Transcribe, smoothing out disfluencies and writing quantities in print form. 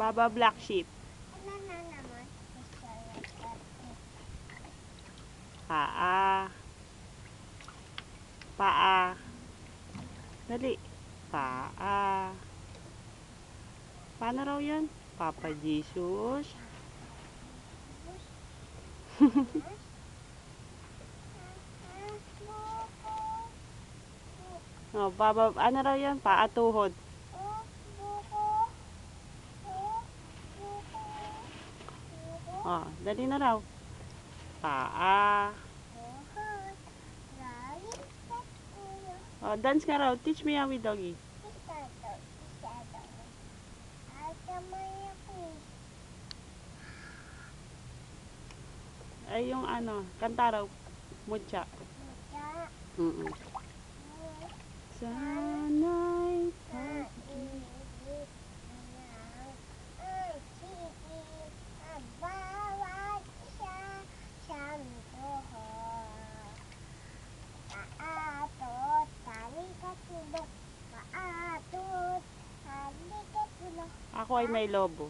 Baba black sheep. Ano na naman? Paa. Paa. Dali. Paa. Paano raw yun? Papa Jesus. Oh, baba, ano raw yun? Paa tuhod. Oh, dali na raw. Paa. Oh, dance ka raw. Teach me how we doggy. Ay, yung ano, kanta raw. Mucha. Sana'y pag-ibig bawat isa siyang buhok. Maatot, talikat tulog. Maatot, talikat tulog. Ako ay may lobo.